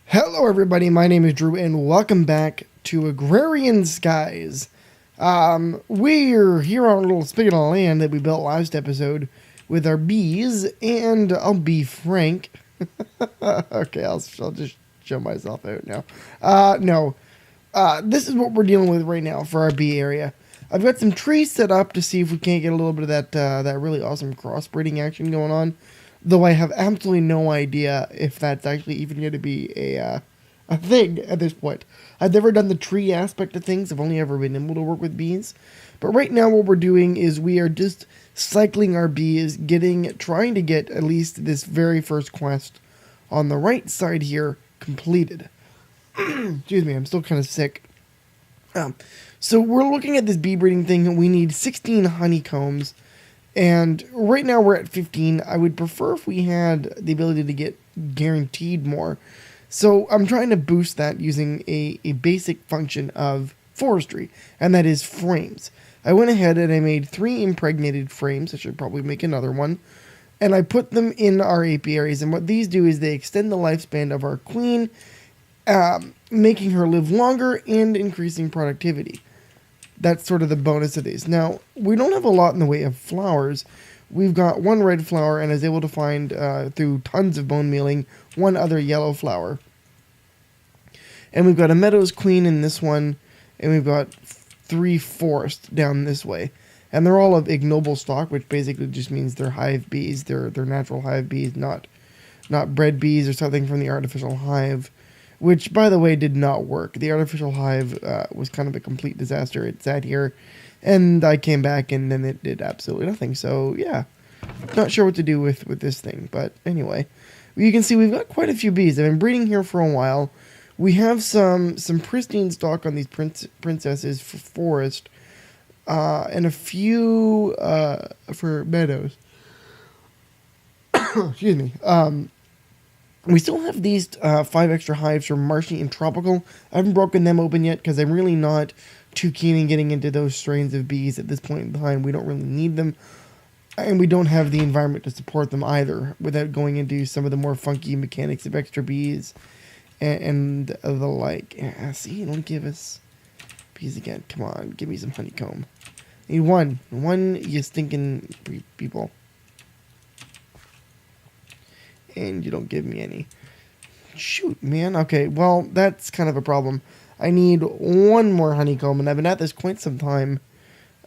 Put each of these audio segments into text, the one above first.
Hello, everybody. My name is Drew, and welcome back to Agrarian Skies. We're here on a little spigot of land that we built last episode with our bees, and I'll be frank. Okay, I'll just show myself out now. No. This is what we're dealing with right now for our bee area. I've got some trees set up to see if we can't get a little bit of that really awesome crossbreeding action going on. Though I have absolutely no idea if that's actually even going to be a thing at this point. I've never done the tree aspect of things. I've only ever been able to work with bees. But right now what we're doing is we are just cycling our bees, trying to get at least this very first quest on the right side here completed. Excuse me, I'm still kind of sick. So we're looking at this bee breeding thing. We need 16 honeycombs. And right now we're at 15. I would prefer if we had the ability to get guaranteed more. So I'm trying to boost that using a basic function of forestry, and that is frames. I went ahead and I made 3 impregnated frames. I should probably make another one. And I put them in our apiaries. And what these do is they extend the lifespan of our queen, making her live longer and increasing productivity. That's sort of the bonus of these. Now, we don't have a lot in the way of flowers. We've got one red flower, and I was able to find, through tons of bone mealing, one other yellow flower. And we've got a meadows queen in this one, and we've got 3 forest down this way. And they're all of ignoble stock, which basically just means they're hive bees. They're natural hive bees, not bred bees or something from the artificial hive. Which, by the way, did not work. The artificial hive was kind of a complete disaster. It sat here, and I came back, and then it did absolutely nothing. So, yeah, not sure what to do with this thing. But anyway, you can see we've got quite a few bees. I've been breeding here for a while. We have some pristine stock on these princesses for forest, and a few for meadows. Excuse me. We still have these 5 extra hives from Marshy and Tropical. I haven't broken them open yet because I'm really not too keen in getting into those strains of bees at this point in time. We don't really need them, and we don't have the environment to support them either without going into some of the more funky mechanics of extra bees and the like. Yeah, see, don't give us bees again. Come on, give me some honeycomb. I need one, you stinking people. And you don't give me any. Shoot, man. Okay, well, that's kind of a problem. I need one more honeycomb, and I've been at this quite some time,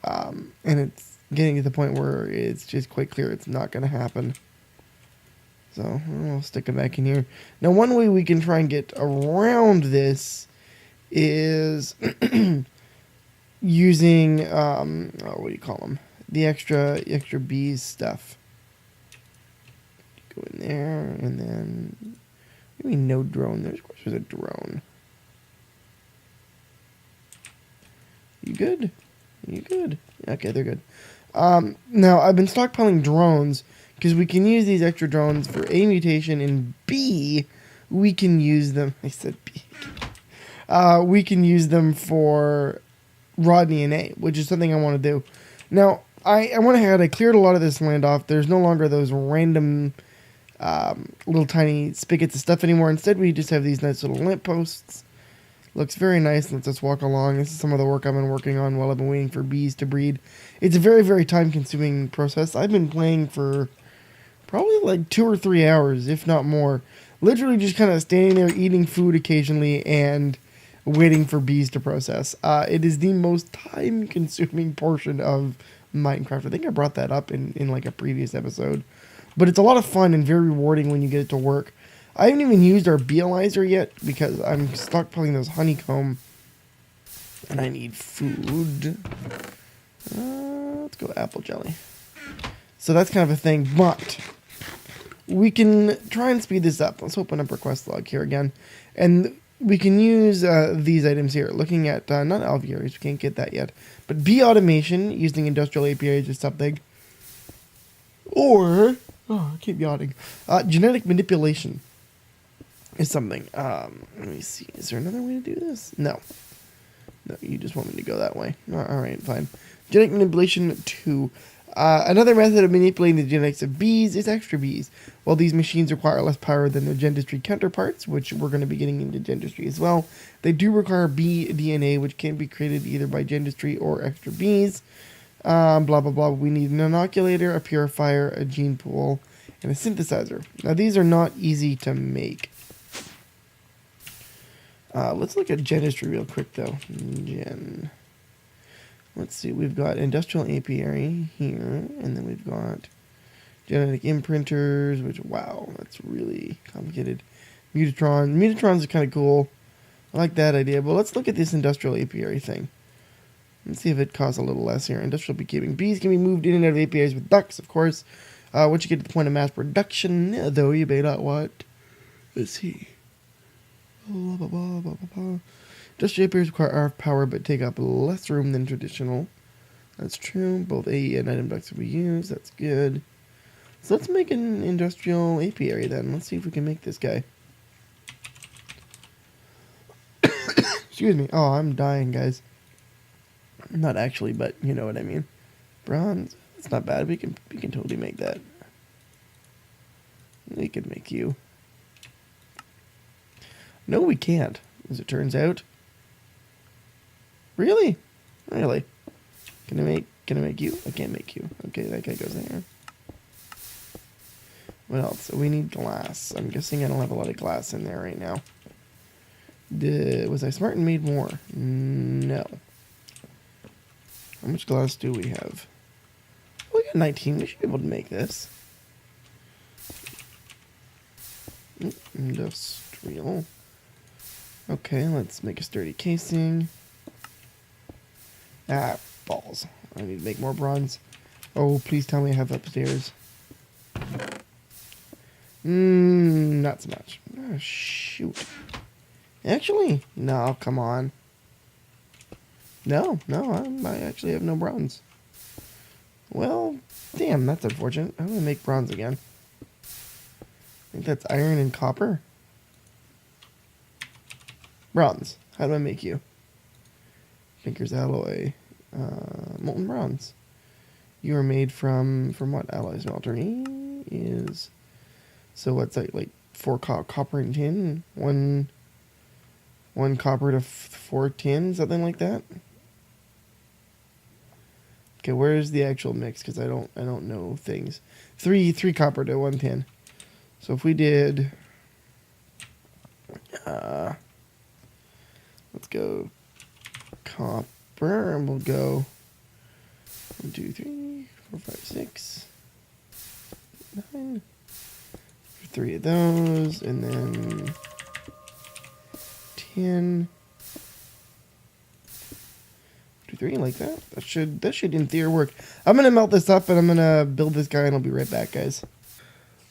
and it's getting to the point where it's just quite clear it's not going to happen. So, I'll stick it back in here. Now, one way we can try and get around this is using, what do you call them? The extra bees stuff. Go in there, and then maybe no drone. Of course there's a drone. You good? You good? Okay, they're good. Now, I've been stockpiling drones, because we can use these extra drones for A, mutation, and B, we can use them. I said B. We can use them for raw DNA, which is something I want to do. Now, I went ahead, I cleared a lot of this land off. There's no longer those random little tiny spigots of stuff anymore. Instead, we just have these nice little lampposts. Looks very nice. Let's just walk along. This is some of the work I've been working on while I've been waiting for bees to breed. It's a very, very time-consuming process. I've been playing for probably like 2 or 3 hours, if not more. Literally just kind of standing there eating food occasionally and waiting for bees to process. It is the most time-consuming portion of Minecraft. I think I brought that up in like a previous episode. But it's a lot of fun and very rewarding when you get it to work. I haven't even used our beealizer yet because I'm stockpiling those honeycomb. And I need food. Let's go apple jelly. So that's kind of a thing. But we can try and speed this up. Let's open up our quest log here again. And we can use these items here. Looking at, not alvearies, we can't get that yet. But bee automation using industrial APIs or something. Or... oh, I keep yawning. Genetic manipulation is something. Let me see. Is there another way to do this? No. No, you just want me to go that way. Alright, fine. Genetic manipulation 2. Another method of manipulating the genetics of bees is extra bees. While these machines require less power than their dentistry counterparts, which we're going to be getting into dentistry as well, they do require bee DNA, which can be created either by dentistry or extra bees. Blah, blah, blah. We need an inoculator, a purifier, a gene pool, and a synthesizer. Now, these are not easy to make. Let's look at dentistry real quick, though. Let's see, we've got industrial apiary here, and then we've got genetic imprinters, which, wow, that's really complicated. Mutatrons. Mutatrons are kind of cool. I like that idea, but let's look at this industrial apiary thing. Let's see if it costs a little less here. Industrial beekeeping. Bees can be moved in and out of apiaries with ducts, of course. Once you get to the point of mass production, though, you may not want... Let's see. Blah, blah, blah, blah, blah, blah. Industrial apiaries require RF power, but take up less room than traditional. That's true. Both AE and item ducts will be used. That's good. So let's make an industrial apiary then. Let's see if we can make this guy. Excuse me. Oh, I'm dying, guys. Not actually, but you know what I mean. Bronze. It's not bad. We can totally make that. We could make you. No, we can't, as it turns out. Really? Really? Can I make you? I can't make you. Okay, that guy goes there. What else? So we need glass. I'm guessing I don't have a lot of glass in there right now. Was I smart and made more? No. How much glass do we have? We got 19. We should be able to make this. Industrial. Okay, let's make a sturdy casing. Ah, balls. I need to make more bronze. Oh, please tell me I have upstairs. Not so much. Oh, shoot. Actually, no, come on. No, I actually have no bronze. Well, damn, that's unfortunate. I'm going to make bronze again. I think that's iron and copper. Bronze. How do I make you? Tinker's alloy. Molten bronze. You are made from what alloy smelter? Is so what's that, like 4 copper and tin? One copper to 4 tin, something like that. Okay, where's the actual mix? Because I don't know things. 3 copper to 1 tin. So if we did, let's go copper, and we'll go 1, 2, 3, 4, 5, 6, 9. 3 of those, and then 10. 2, 3, like that. That should in theory work. I'm gonna melt this up, and I'm gonna build this guy, and I'll be right back, guys.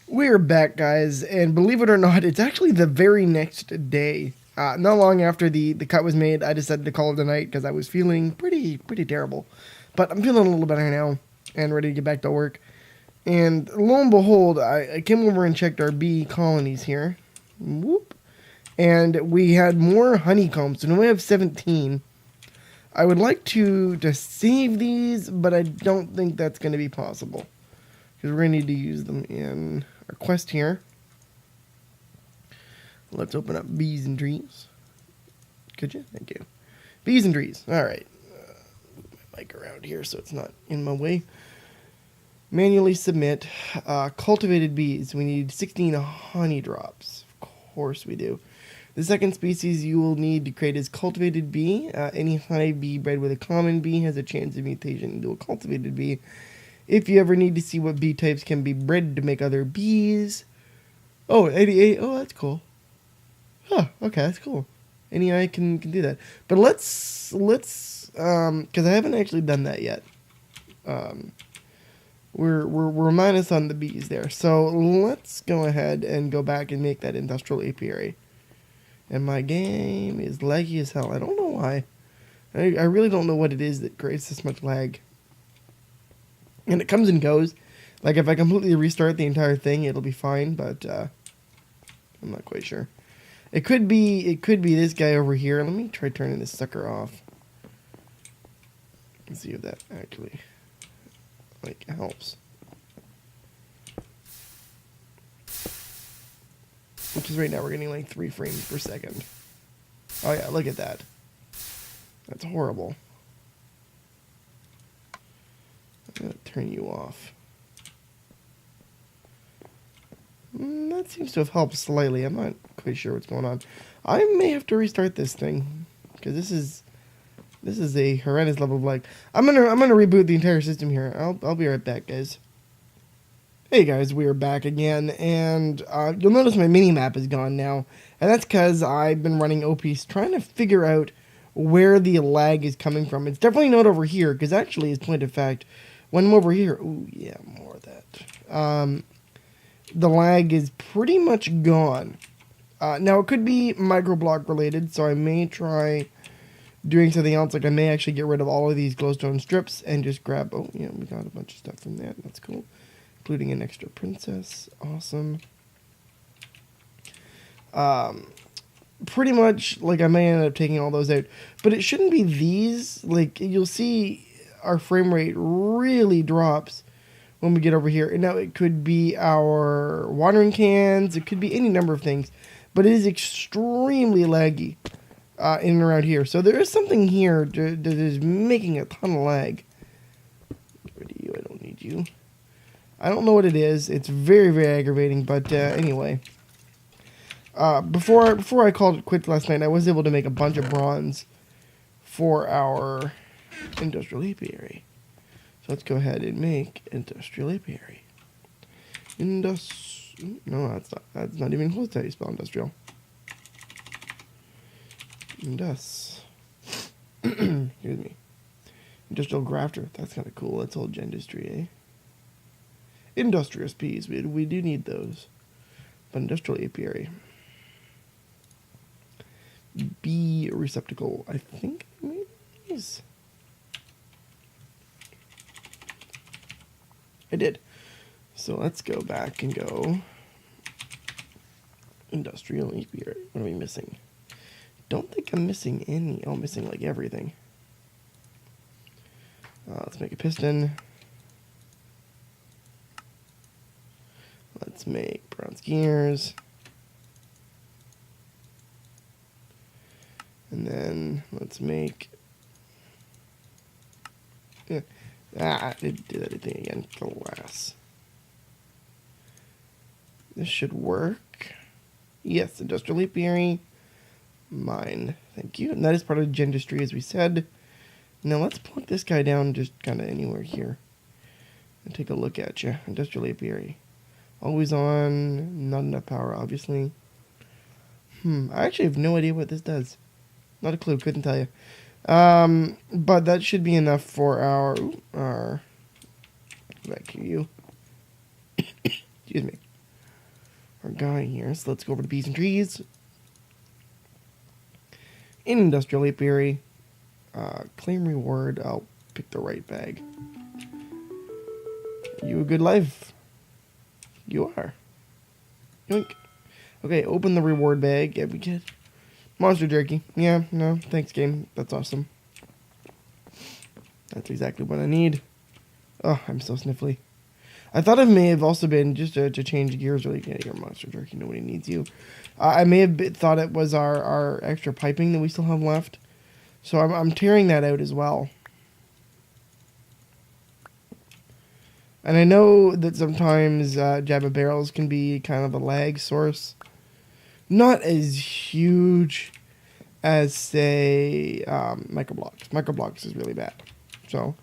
We're back, guys, and believe it or not, it's actually the very next day. Not long after the cut was made, I decided to call it a night because I was feeling pretty terrible. But I'm feeling a little better now and ready to get back to work. And lo and behold, I came over and checked our bee colonies here. Whoop. And we had more honeycombs. So now we have 17. I would like to save these, but I don't think that's going to be possible. Because we're going to need to use them in our quest here. Let's open up bees and trees. Could you? Thank you. Bees and trees. All right. Move my mic around here so it's not in my way. Manually submit. Cultivated bees. We need 16 honey drops. Of course we do. The second species you will need to create is cultivated bee. Any honeybee bred with a common bee has a chance of mutation into a cultivated bee. If you ever need to see what bee types can be bred to make other bees. Oh, 88. Oh, that's cool. Huh, okay, that's cool. Any eye can do that. But let's because I haven't actually done that yet. We're minus on the bees there. So let's go ahead and go back and make that industrial apiary. And my game is laggy as hell. I don't know why. I really don't know what it is that creates this much lag. And it comes and goes. Like if I completely restart the entire thing, it'll be fine, but I'm not quite sure. It could be this guy over here. Let me try turning this sucker off. Let's see if that actually. like, helps. Because right now we're getting like 3 frames per second. Oh yeah, look at that. That's horrible. I'm gonna turn you off. That seems to have helped slightly. I'm not quite sure what's going on. I may have to restart this thing because this is a horrendous level of lag. I'm gonna reboot the entire system here. I'll be right back, guys. Hey guys, we are back again, and you'll notice my mini map is gone now, and that's because I've been running OPs trying to figure out where the lag is coming from. It's definitely not over here, because actually, as point of fact, when I'm over here, ooh yeah, more of that. The lag is pretty much gone. Now it could be microblock related, so I may try doing something else. Like I may actually get rid of all of these glowstone strips and just grab. Oh yeah, we got a bunch of stuff from that. That's cool. Including an extra princess. Awesome. Pretty much, like, I may end up taking all those out. But it shouldn't be these. Like, you'll see our frame rate really drops when we get over here. And now it could be our watering cans. It could be any number of things. But it is extremely laggy in and around here. So there is something here that is making a ton of lag. Get rid of you. I don't need you. I don't know what it is. It's very, very aggravating, but anyway. Before I called it quits last night, I was able to make a bunch of bronze for our industrial apiary. So let's go ahead and make industrial apiary. No, that's not even close to how you spell industrial. Excuse me. Industrial grafter. That's kind of cool. That's old gendustry, eh? Industrious peas, we do need those. But industrial apiary. Bee receptacle, I think maybe is. I did. So let's go back and go industrial apiary. What are we missing? Don't think I'm missing any. Oh, I'm missing like everything. Let's make a piston. Let's make bronze gears. And then let's make... Yeah. I did do that thing again. Glass. This should work. Yes, industrial apiary. Mine. Thank you. And that is part of gendustry, as we said. Now let's plunk this guy down just kind of anywhere here. And take a look at you. Industrial apiary. Always on, not enough power, obviously. I actually have no idea what this does. Not a clue, couldn't tell you. But that should be enough for our back to you. Excuse me. Our guy here. So let's go over to bees and trees. Industrial apiary. Claim reward. I'll pick the right bag. You a good life? You are. Yoink. Okay, open the reward bag. Yeah, we get monster jerky. Yeah, no, thanks, game. That's awesome. That's exactly what I need. Oh, I'm so sniffly. I thought it may have also been just to change gears. Really, get your monster jerky. Nobody needs you. I may have thought it was our extra piping that we still have left. So I'm tearing that out as well. And I know that sometimes Jabba barrels can be kind of a lag source. Not as huge as, say, microblocks. Microblocks is really bad. So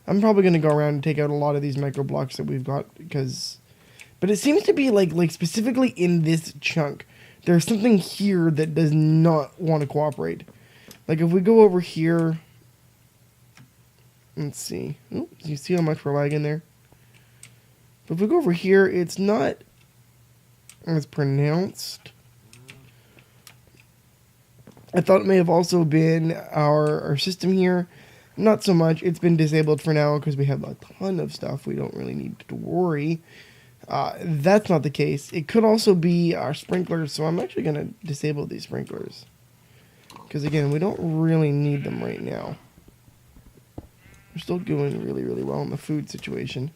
I'm probably going to go around and take out a lot of these microblocks that we've got. But it seems to be like specifically in this chunk. There's something here that does not want to cooperate. Like if we go over here. Let's see. Ooh, you see how much we're lagging there? But if we go over here, it's not as pronounced. I thought it may have also been our system here. Not so much. It's been disabled for now because we have a ton of stuff. We don't really need to worry. That's not the case. It could also be our sprinklers, so I'm actually going to disable these sprinklers. Because again, we don't really need them right now. We're still doing really, really well in the food situation.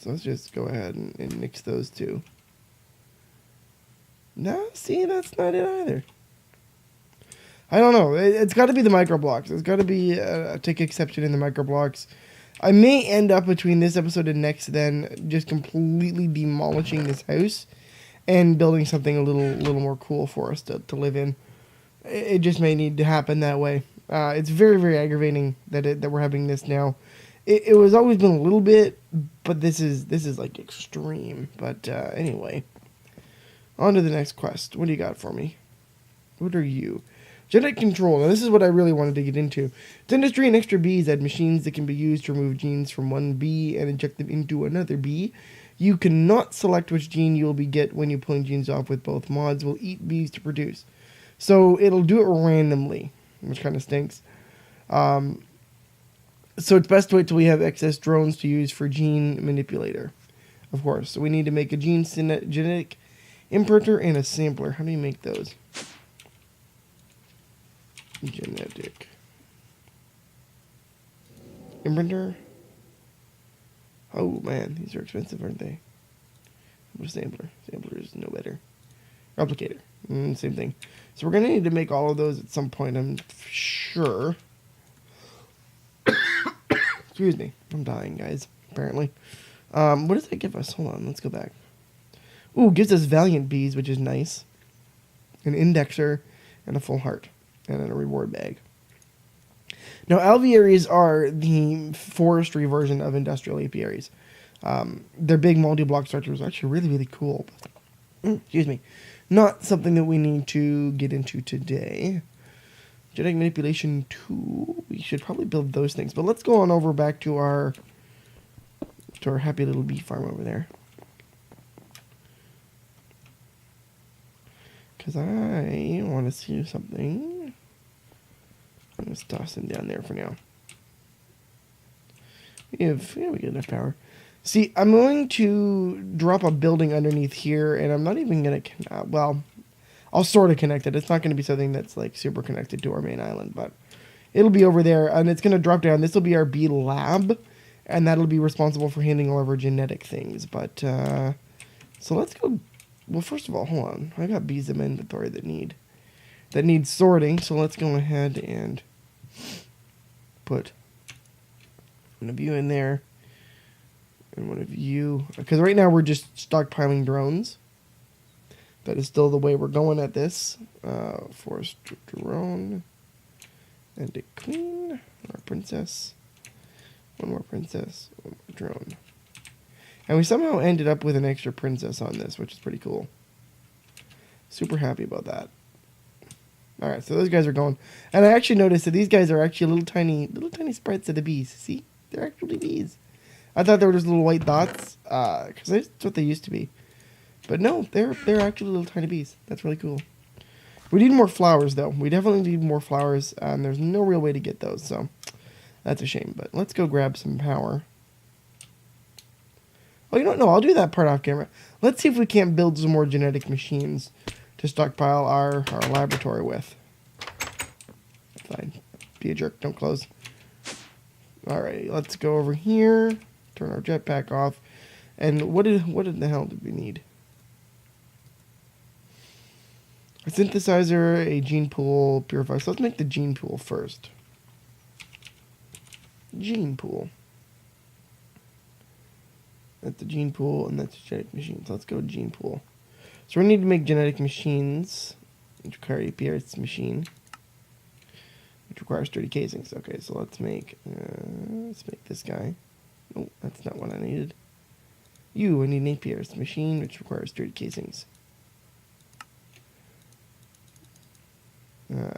So let's just go ahead and mix those two. No, see, that's not it either. I don't know. It's got to be the micro blocks. There's got to be a take exception in the micro blocks. I may end up between this episode and next then just completely demolishing this house and building something a little more cool for us to live in. It just may need to happen that way. It's very, very aggravating that we're having this now. It was always been a little bit, but this is like extreme. But anyway, on to the next quest. What do you got for me? What are you? Genetic control. Now, this is what I really wanted to get into. Dentistry and extra bees add machines that can be used to remove genes from one bee and inject them into another bee. You cannot select which gene you will get when you're pulling genes off with both mods will eat bees to produce. So it'll do it randomly, which kind of stinks. So it's best to wait till we have excess drones to use for gene manipulator. Of course. So we need to make a genetic imprinter and a sampler. How do you make those? Genetic imprinter. Oh man, these are expensive, aren't they? What a sampler? Sampler is no better. Replicator, same thing. So we're gonna need to make all of those at some point, I'm sure. Excuse me, I'm dying, guys. Apparently. What does that give us? Hold on, let's go back. Ooh, gives us valiant bees, which is nice. An indexer and a full heart. And then a reward bag. Now, alvearies are the forestry version of industrial apiaries. Their big multi-block structure is actually really, really cool. Excuse me. Not something that we need to get into today. Genetic manipulation 2. We should probably build those things. But let's go on over back to our happy little bee farm over there. Because I want to see something. I'm going to toss him down there for now. We get enough power. See, I'm going to drop a building underneath here, and I'm not even going to... well, I'll sort of connect it. It's not going to be something that's like super connected to our main island, but it'll be over there, and it's going to drop down. This will be our bee lab, and that'll be responsible for handling all of our genetic things. But, so let's go... Well, first of all, hold on. I got bees in my inventory that need sorting, so let's go ahead and put one of you in there and one of you, because right now we're just stockpiling drones. That is still the way we're going at this. Forest drone and a queen, or princess, one more princess, one more drone. And we somehow ended up with an extra princess on this, which is pretty cool. Super happy about that. Alright, so those guys are going. And I actually noticed that these guys are actually little tiny sprites of the bees. See? They're actually bees. I thought they were just little white dots, because that's what they used to be. But no, they're actually little tiny bees. That's really cool. We need more flowers, though. We definitely need more flowers, and there's no real way to get those, so that's a shame. But let's go grab some power. Oh, you don't know. I'll do that part off camera. Let's see if we can't build some more genetic machines to stockpile our laboratory with. Fine. Be a jerk. Don't close. Alright, let's go over here. Turn our jetpack off. And what in the hell did we need? A synthesizer, a gene pool, purifier. So let's make the gene pool first. Gene pool. That's the gene pool, and that's genetic machines. Let's go gene pool. So we need to make genetic machines, which require APR's machine, which requires sturdy casings. Okay, so let's make this guy. Oh, that's not what I needed. I need an APR's machine, which requires sturdy casings.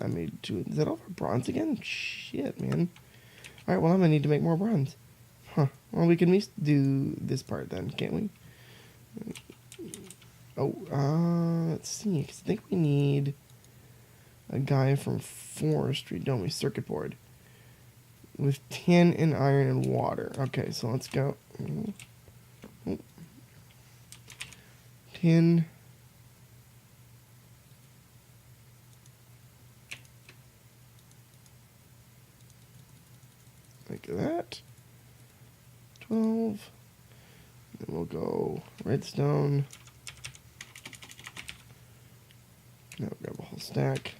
I made 2. Is that all for bronze again? Shit, man. Alright, well, I'm going to need to make more bronze. Huh. Well, we can at least do this part then, can't we? Oh, let's see. 'Cause I think we need a guy from forestry, don't we? Circuit board. With tin and iron and water. Okay, so let's go. Oh. Tin. 12. Then we'll go redstone. Now we'll grab a whole stack.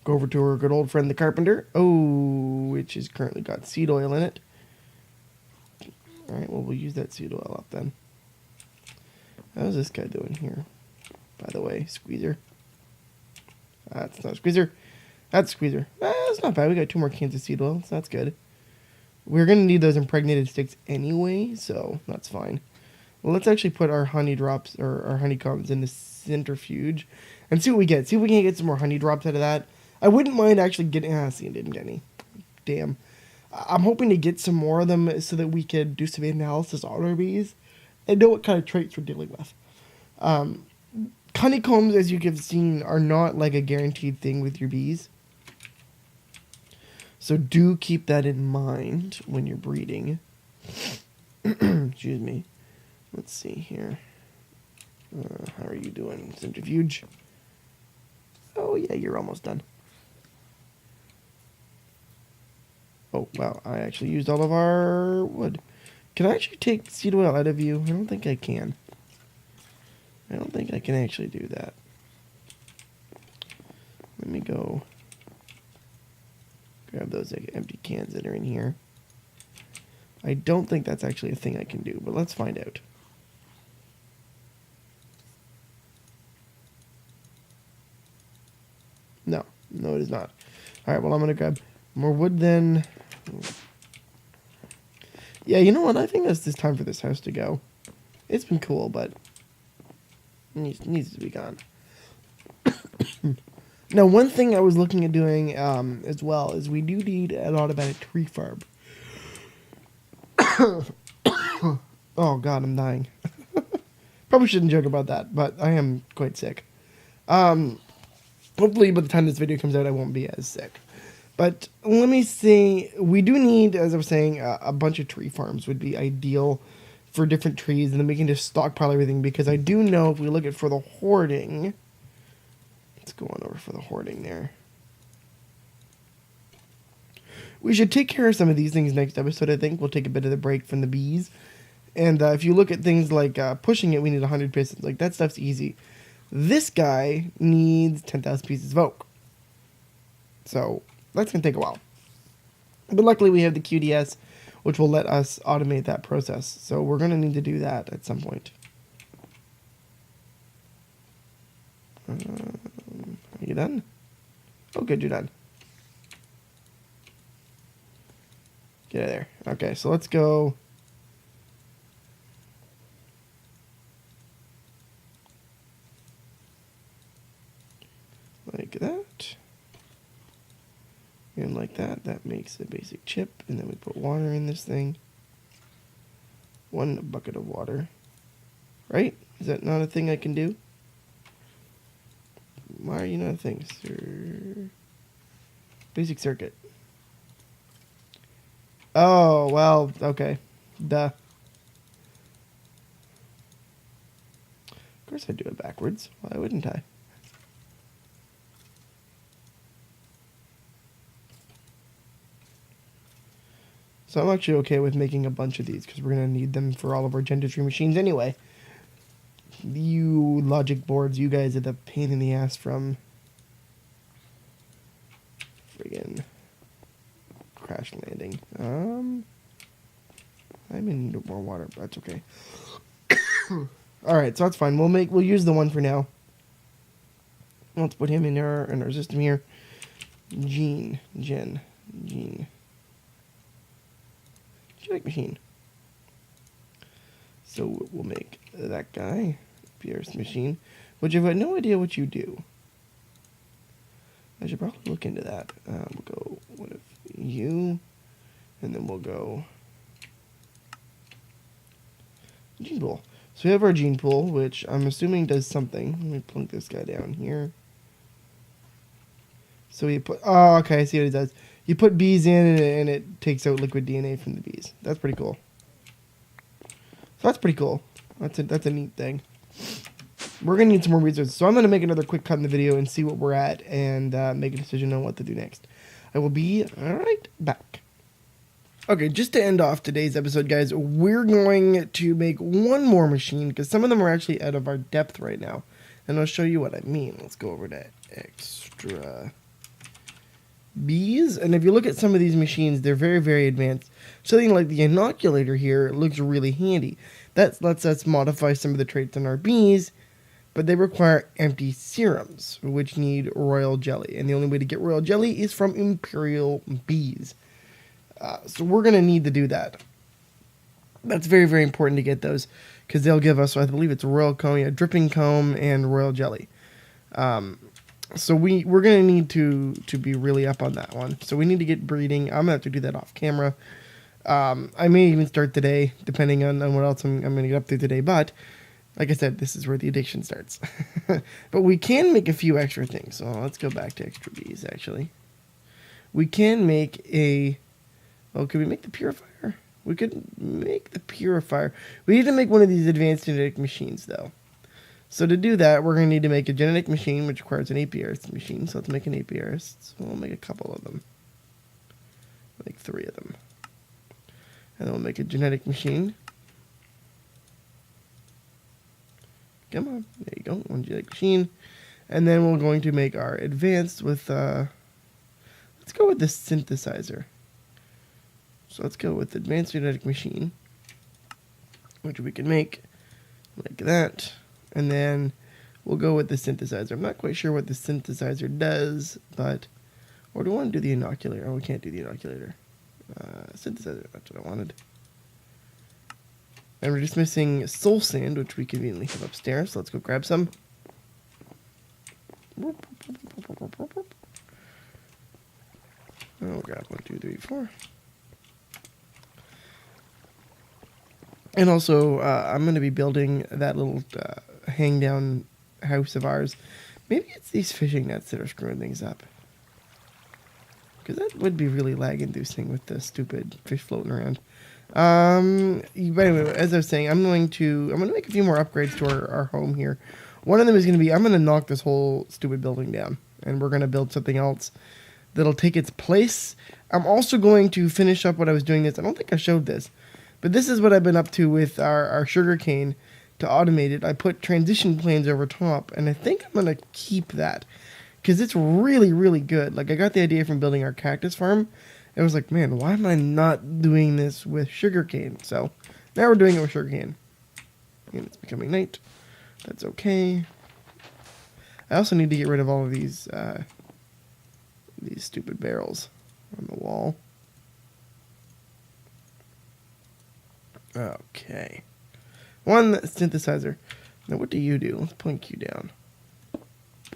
Go over to our good old friend the carpenter. Oh, which has currently got seed oil in it. Alright, well, we'll use that seed oil up then. How's this guy doing here? By the way, squeezer. That's not a squeezer. That's a squeezer. That's not bad. We got 2 more cans of seed oil, so that's good. We're going to need those impregnated sticks anyway, so that's fine. Well, let's actually put our honey drops, or our honeycombs, in the centrifuge and see what we get. See if we can get some more honey drops out of that. I wouldn't mind actually getting... see, I didn't get any. Damn. I'm hoping to get some more of them so that we could do some analysis on our bees and know what kind of traits we're dealing with. Honeycombs, as you have seen, are not like a guaranteed thing with your bees. So do keep that in mind when you're breeding. Excuse me. Let's see here. How are you doing, centrifuge? Oh, yeah, you're almost done. Oh, wow, I actually used all of our wood. Can I actually take seed oil out of you? I don't think I can. I don't think I can actually do that. Let me go grab those empty cans that are in here. I don't think that's actually a thing I can do, but let's find out. No, it is not. Alright, well, I'm going to grab more wood then. Yeah, you know what? I think it's time for this house to go. It's been cool, but it needs to be gone. Now, one thing I was looking at doing as well is we do need an automatic tree farm. Oh, God, I'm dying. Probably shouldn't joke about that, but I am quite sick. Hopefully, by the time this video comes out, I won't be as sick. But let me see. We do need, as I was saying, a bunch of tree farms would be ideal for different trees, and then we can just stockpile everything, because I do know if we look at for the hoarding... Let's go on over for the hoarding there. We should take care of some of these things next episode, I think. We'll take a bit of the break from the bees. And if you look at things like pushing it, we need 100 pistons. Like, that stuff's easy. This guy needs 10,000 pieces of oak. So, that's going to take a while. But luckily we have the QDS, which will let us automate that process. So we're going to need to do that at some point. Are you done? Oh, good, you're done. Get out of there. Okay, so let's go... like that. And like that. That makes a basic chip. And then we put water in this thing. 1 bucket of water. Right? Is that not a thing I can do? Why are you not a thing, sir? Basic circuit. Oh, well, okay. Duh. Of course I'd do it backwards. Why wouldn't I? So I'm actually okay with making a bunch of these, because we're going to need them for all of our gentry machines anyway. You logic boards, you guys are the pain in the ass from friggin' crash landing. I'm in need of more water, but that's okay. Alright, so that's fine. We'll use the one for now. Let's put him in our system here. Gene. Genetic machine. So we'll make that guy Pierre's machine, which I've got no idea what you do. I should probably look into that. We'll go with you, and then we'll go gene pool. So we have our gene pool, which I'm assuming does something. Let me plunk this guy down here. So you put, oh, okay, I see what it does. You put bees in, and it takes out liquid DNA from the bees. That's pretty cool. So that's pretty cool. That's a neat thing. We're going to need some more resources. So I'm going to make another quick cut in the video and see what we're at and make a decision on what to do next. I will be right back. Okay, just to end off today's episode, guys, we're going to make one more machine because some of them are actually out of our depth right now. And I'll show you what I mean. Let's go over to extra bees. And if you look at some of these machines, they're very, very advanced. Something like the inoculator here looks really handy. That lets us modify some of the traits on our bees, but they require empty serums, which need royal jelly. And the only way to get royal jelly is from imperial bees. So we're going to need to do that. That's very, very important to get those because they'll give us, I believe it's royal comb, yeah, dripping comb, and royal jelly. So we're going to need to be really up on that one. So we need to get breeding. I'm going to have to do that off camera. I may even start today, depending on what else I'm going to get up to today. But like I said, this is where the addiction starts. But we can make a few extra things. So let's go back to extra bees, actually. We can make a... Oh, could we make the purifier? We could make the purifier. We need to make one of these advanced genetic machines, though. So to do that, we're going to need to make a genetic machine, which requires an apiarist machine. So let's make an apiarist. So we'll make a couple of them. Make 3 of them. And then we'll make a genetic machine. Come on. There you go. One genetic machine. And then we're going to make our advanced with... let's go with the synthesizer. So let's go with advanced genetic machine, which we can make like that. And then we'll go with the synthesizer. I'm not quite sure what the synthesizer does, but... Or do I want to do the inoculator? Oh, we can't do the inoculator. Synthesizer, that's what I wanted. And we're just missing soul sand, which we conveniently have upstairs. So let's go grab some. I'll grab 1, 2, 3, 4. And also, I'm going to be building that little hang-down house of ours. Maybe it's these fishing nets that are screwing things up. Because that would be really lag-inducing with the stupid fish floating around. But anyway, as I was saying, I'm going to make a few more upgrades to our home here. One of them is going to be, I'm going to knock this whole stupid building down. And we're going to build something else that'll take its place. I'm also going to finish up what I was doing this. I don't think I showed this. But this is what I've been up to with our sugarcane to automate it. I put transition planes over top, and I think I'm going to keep that because it's really, really good. Like, I got the idea from building our cactus farm. I was like, man, why am I not doing this with sugarcane? So now we're doing it with sugarcane. And it's becoming night. That's okay. I also need to get rid of all of these stupid barrels on the wall. Okay. One synthesizer. Now, what do you do? Let's plink you down.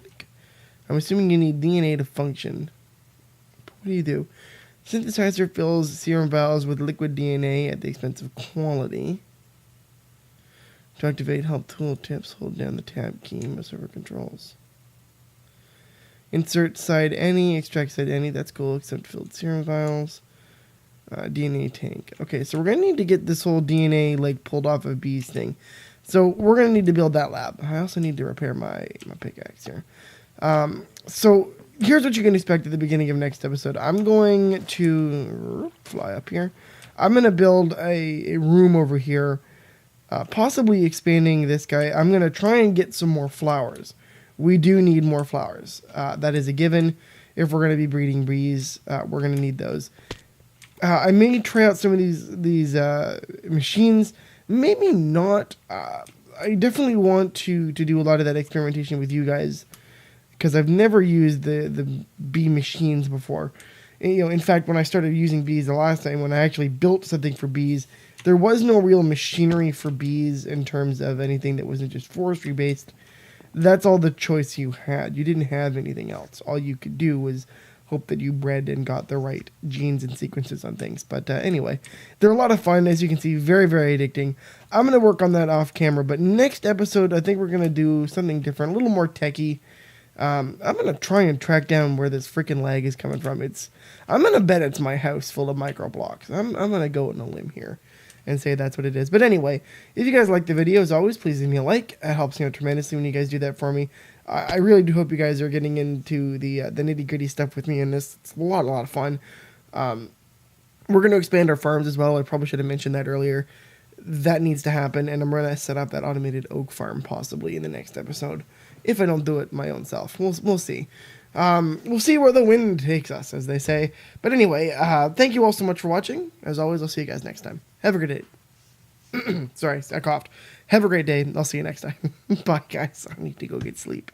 Blink. I'm assuming you need DNA to function. What do you do? Synthesizer fills serum vials with liquid DNA at the expense of quality. To activate help tooltips, hold down the tab key in most server controls. Insert side any, extract side any. That's cool, except filled serum vials. DNA tank. Okay, so we're going to need to get this whole DNA like pulled off of bees thing. So we're going to need to build that lab. I also need to repair my pickaxe here. So here's what you can expect at the beginning of next episode. I'm going to fly up here. I'm going to build a room over here, possibly expanding this guy. I'm going to try and get some more flowers. We do need more flowers. That is a given. If we're going to be breeding bees, we're going to need those. I may try out some of these machines. Maybe not. I definitely want to do a lot of that experimentation with you guys because I've never used the bee machines before. And, in fact, when I started using bees the last time, when I actually built something for bees, there was no real machinery for bees in terms of anything that wasn't just forestry based. That's all the choice you had. You didn't have anything else. All you could do was hope that you bred and got the right genes and sequences on things. But anyway, they're a lot of fun, as you can see, very, very addicting. I'm going to work on that off camera, but next episode, I think we're going to do something different, a little more techie. I'm going to try and track down where this freaking lag is coming from. I'm going to bet it's my house full of micro blocks. I'm going to go on a limb here and say that's what it is. But anyway, if you guys like the video, as always, please leave me a like. It helps me out tremendously when you guys do that for me. I really do hope you guys are getting into the nitty-gritty stuff with me in this. It's a lot of fun. We're going to expand our farms as well. I probably should have mentioned that earlier. That needs to happen, and I'm going to set up that automated oak farm possibly in the next episode. If I don't do it my own self. We'll see. We'll see where the wind takes us, as they say. But anyway, thank you all so much for watching. As always, I'll see you guys next time. Have a good day. Sorry, I coughed. Have a great day. I'll see you next time. Bye, guys. I need to go get sleep.